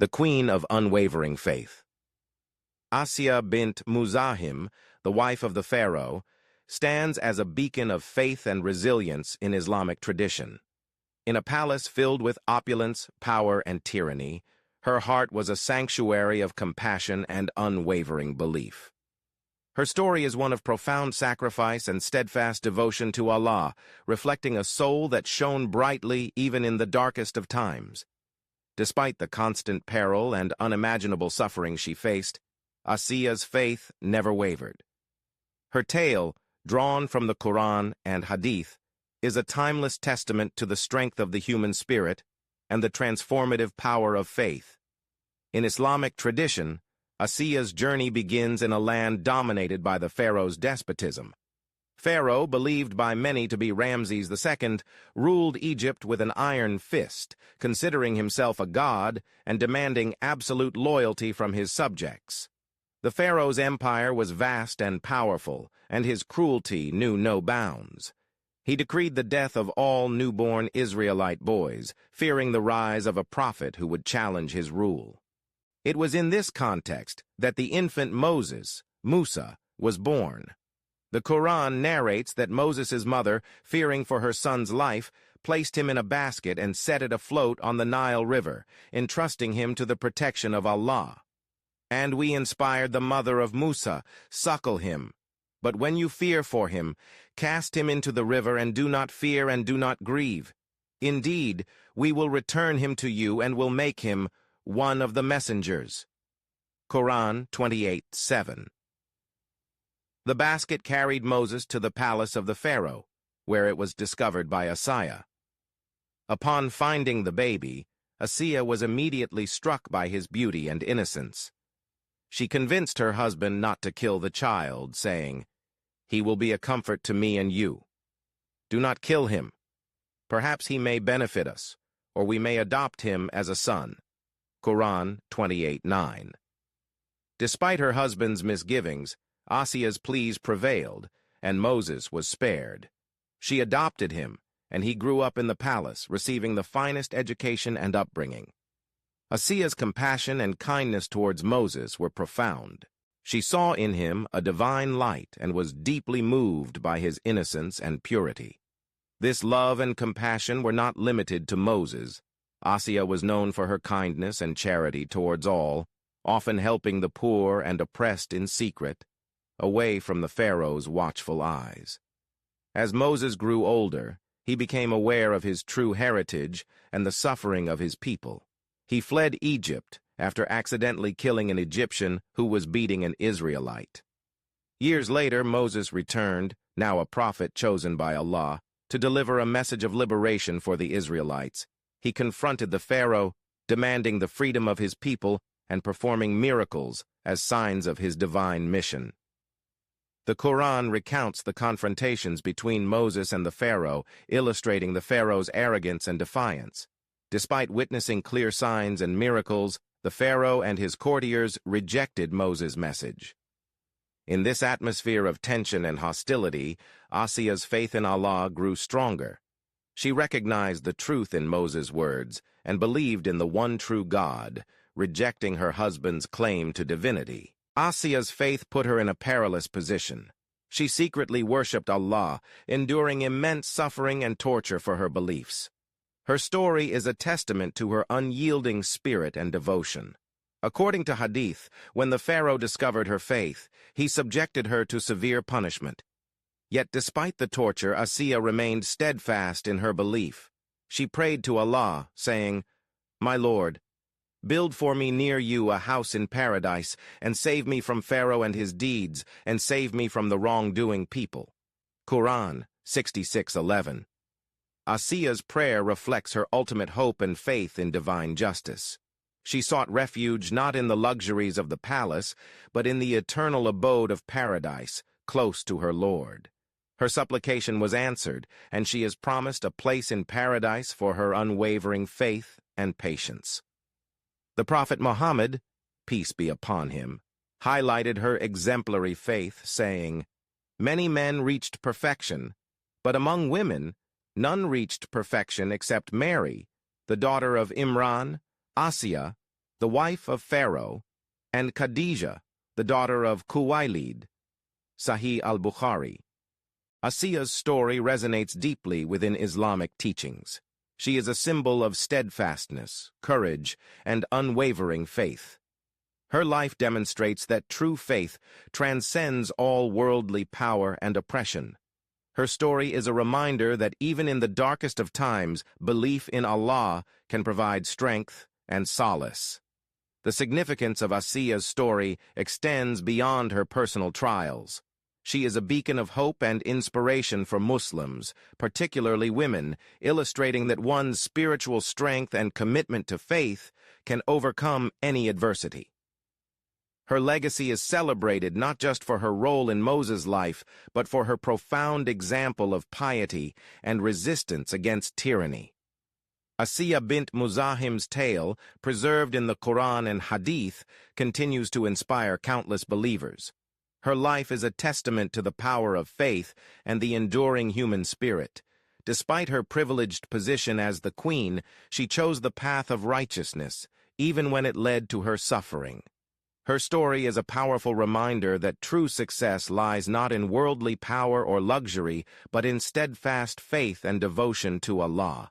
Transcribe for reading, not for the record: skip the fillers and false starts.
the queen of unwavering faith. Asiya bint Muzahim, the wife of the Pharaoh, stands as a beacon of faith and resilience in Islamic tradition. In a palace filled with opulence, power, and tyranny, her heart was a sanctuary of compassion and unwavering belief. Her story is one of profound sacrifice and steadfast devotion to Allah, reflecting a soul that shone brightly even in the darkest of times. Despite the constant peril and unimaginable suffering she faced, Asiya's faith never wavered. Her tale, drawn from the Quran and Hadith, is a timeless testament to the strength of the human spirit and the transformative power of faith. In Islamic tradition, Asiya's journey begins in a land dominated by the Pharaoh's despotism. Pharaoh, believed by many to be Ramses II, ruled Egypt with an iron fist, considering himself a god and demanding absolute loyalty from his subjects. The Pharaoh's empire was vast and powerful, and his cruelty knew no bounds. He decreed the death of all newborn Israelite boys, fearing the rise of a prophet who would challenge his rule. It was in this context that the infant Moses, Musa, was born. The Quran narrates that Moses' mother, fearing for her son's life, placed him in a basket and set it afloat on the Nile River, entrusting him to the protection of Allah. And we inspired the mother of Musa, suckle him. But when you fear for him, cast him into the river and do not fear and do not grieve. Indeed, we will return him to you and will make him one of the messengers. Quran 28:7. The basket carried Moses to the palace of the Pharaoh, where it was discovered by Asiya. Upon finding the baby, Asiya was immediately struck by his beauty and innocence. She convinced her husband not to kill the child, saying, "He will be a comfort to me and you. Do not kill him. Perhaps he may benefit us, or we may adopt him as a son." Quran 28:9. Despite her husband's misgivings, Asiya's pleas prevailed, and Moses was spared. She adopted him, and he grew up in the palace, receiving the finest education and upbringing. Asiya's compassion and kindness towards Moses were profound. She saw in him a divine light and was deeply moved by his innocence and purity. This love and compassion were not limited to Moses. Asiya was known for her kindness and charity towards all, often helping the poor and oppressed in secret, away from the Pharaoh's watchful eyes. As Moses grew older, he became aware of his true heritage and the suffering of his people. He fled Egypt after accidentally killing an Egyptian who was beating an Israelite. Years later, Moses returned, now a prophet chosen by Allah, to deliver a message of liberation for the Israelites. He confronted the Pharaoh, demanding the freedom of his people and performing miracles as signs of his divine mission. The Quran recounts the confrontations between Moses and the Pharaoh, illustrating the Pharaoh's arrogance and defiance. Despite witnessing clear signs and miracles, the Pharaoh and his courtiers rejected Moses' message. In this atmosphere of tension and hostility, Asiya's faith in Allah grew stronger. She recognized the truth in Moses' words and believed in the one true God, rejecting her husband's claim to divinity. Asiya's faith put her in a perilous position. She secretly worshipped Allah, enduring immense suffering and torture for her beliefs. Her story is a testament to her unyielding spirit and devotion. According to Hadith, when the Pharaoh discovered her faith, he subjected her to severe punishment. Yet despite the torture, Asiya remained steadfast in her belief. She prayed to Allah, saying, "My Lord, build for me near you a house in paradise, and save me from Pharaoh and his deeds, and save me from the wrongdoing people." Quran 66:11. Asiya's prayer reflects her ultimate hope and faith in divine justice. She sought refuge not in the luxuries of the palace, but in the eternal abode of paradise, close to her Lord. Her supplication was answered, and she is promised a place in paradise for her unwavering faith and patience. The Prophet Muhammad, peace be upon him, highlighted her exemplary faith, saying, "Many men reached perfection, but among women, none reached perfection except Mary, the daughter of Imran, Asiya, the wife of Pharaoh, and Khadijah, the daughter of Khuwaylid. Sahih al-Bukhari. Asiya's story resonates deeply within Islamic teachings. She is a symbol of steadfastness, courage, and unwavering faith. Her life demonstrates that true faith transcends all worldly power and oppression. Her story is a reminder that even in the darkest of times, belief in Allah can provide strength and solace. The significance of Asiya's story extends beyond her personal trials. She is a beacon of hope and inspiration for Muslims, particularly women, illustrating that one's spiritual strength and commitment to faith can overcome any adversity. Her legacy is celebrated not just for her role in Moses' life, but for her profound example of piety and resistance against tyranny. Asiya bint Muzahim's tale, preserved in the Quran and Hadith, continues to inspire countless believers. Her life is a testament to the power of faith and the enduring human spirit. Despite her privileged position as the queen, she chose the path of righteousness, even when it led to her suffering. Her story is a powerful reminder that true success lies not in worldly power or luxury, but in steadfast faith and devotion to Allah.